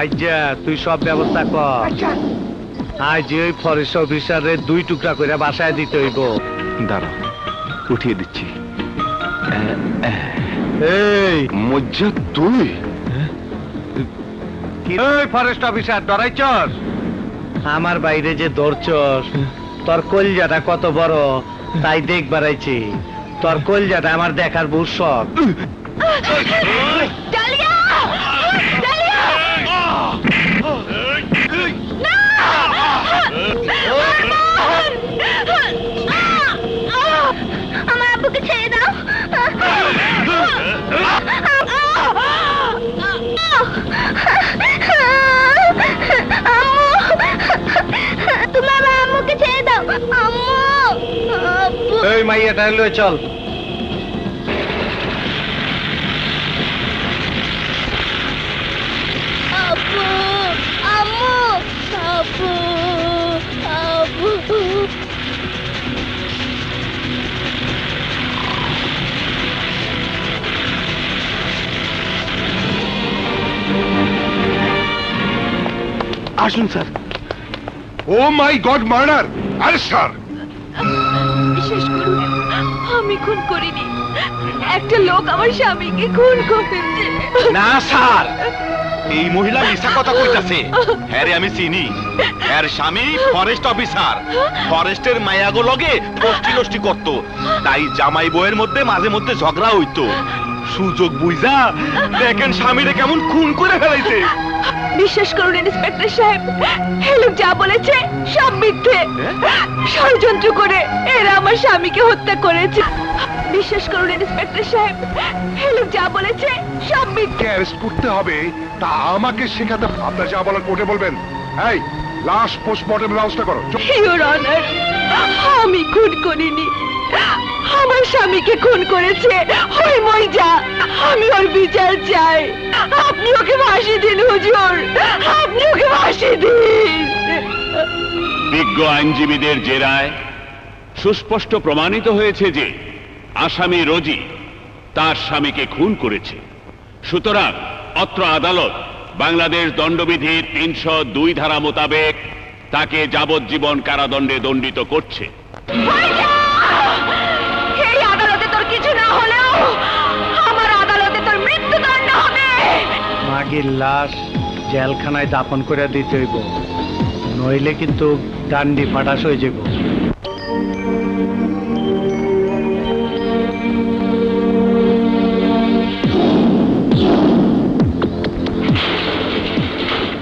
আইজা তুই সব ব্যবস্থা কর। আজ ওই ফরেস্ট অফিসারের 2 টুকরা করে বাসায় দিতে হইব। দাঁড়া, উঠিয়ে দিচ্ছি। এই মজ্জা তুই? ওই ফরেস্ট অফিসার ডরাইছস? আমার বাইরে যে ধরছস, তোর কলজাটা কত বড় তাই দেখবার আইছি। তোর কলজাটা আমার দেখার বহু শখ। ডালিয়া! ডালিয়া! না! আমার আব্বুকে ছেড়ে দাও। তুমি আমার আম্মুকে ছেড়ে দাও। আম্মু! আব্বু! এই মাইয়াটা লয়ে চল। আব্বু! আম্মু! আব্বু! আব্বু! আসুন স্যার। ও মাই গড, মার্ডার! আরে স্যার, বিশ্বাস করুন, আমি খুন করিনি। একটা লোক আমার স্বামীকে খুন করেছে। না স্যার, এই মহিলা মিথ্যা কথা কইতাছে। হ্যাঁ রে, আমি চিনি। এর স্বামী ফরেস্ট অফিসার, ফরেস্টের মায়াগো লগে পোস্টি নষ্টি করত, তাই জামাই বউয়ের মধ্যে মাঝে মধ্যে ঝগড়া হইতো। সুযোগ বুঝা দেখেন স্বামীরে কেমন খুন করে ফেলাইছে। বিশ্বাস করুন ইন্সপেক্টর সাহেব, এই লোক যা বলেছে সব মিথ্যে। ষড়যন্ত্র করে এরা আমার স্বামীকে হত্যা করেছে। বিশ্বাস করুন ইন্সপেক্টর সাহেব, এই লোক যা বলেছে সব মিথ্যে। অ্যারেস্ট করতে হবে তা আমাকে শেখাতে আপনার যা বলার কোর্টে বলবেন। এই লাশ পোস্টমর্টেম ব্যবস্থা করো। ইওর অনার, আমি খুন করিনি। আমার স্বামীকে খুন করেছে ওই মইজা। আমি ওর বিচার চাই। আপনি ওকে ফাঁসি দিন হুজুর, আপনি ওকে ফাঁসি দিন। বিজ্ঞ আইনজীবীদের জেরায় সুস্পষ্ট প্রমাণিত হয়েছে যে আসামি রোজি তার স্বামীকে খুন করেছে। সুতরাং অত্র আদালত বাংলাদেশ দণ্ডবিধির 302 ধারা মোতাবেক তাকে যাবজ্জীবন কারাদণ্ডে দণ্ডিত করছে। এই আদালতে তোর কিছু না হলেও আমার আদালতে তোর মৃত্যুদণ্ড হবে। মাগির লাশ জেলখানায় দাফন করে দিতে হইব, নইলে কিন্তু ডান্ডি ফাটাস হয়ে যাব।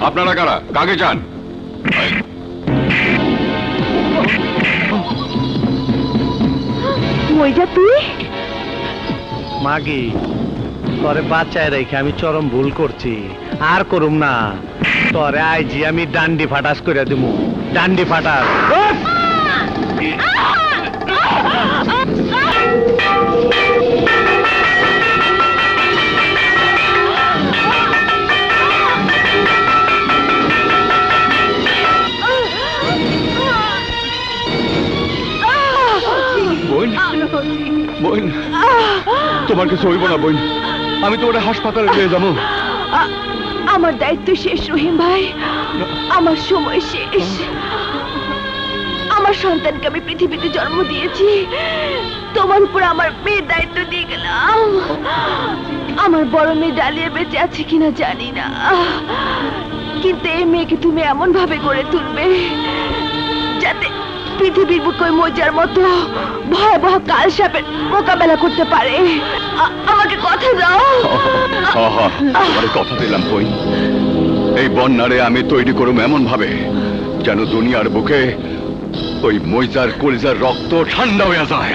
আপনারা কারা? কাকে চান? মইজা তুই? মাগি, তোরে বাঁচায় রেখে আমি চরম ভুল করছি, আর করুম না। তোরে আইজি আমি ডান্ডি ফাটাস করে দিব, ডান্ডি ফাটাস। বোন, বোন, তোমার কিছু হইব না বোন। আমি তোমার হাসপাতালে নিয়ে যাবো। আমার দায়িত্ব শেষ রহিম ভাই, আমার সময় শেষ। আমার সন্তানকে আমি পৃথিবীতে জন্ম দিয়েছি, তোমার উপর আমার মেয়ের দায়িত্ব দিয়ে গেলাম। আমার বড় মেয়ে ডালিয়া বেঁচে আছে কিনা জানি না, কিন্তু এই মেয়েকে তুমি এমন ভাবে গড়ে তুলবে যাতে পৃথিবীর বুকে ওই মজার মতো ভয়াবহ কাল সাপের মোকাবেলা করতে পারে। আমাকে কথা দাও। তোমার কথা দিলাম বোন। এই বন্যারে আমি তৈরি করুম এমন ভাবে যেন দুনিয়ার বুকে ওই মইজার কলিজার রক্ত ঠান্ডা হয়ে যায়।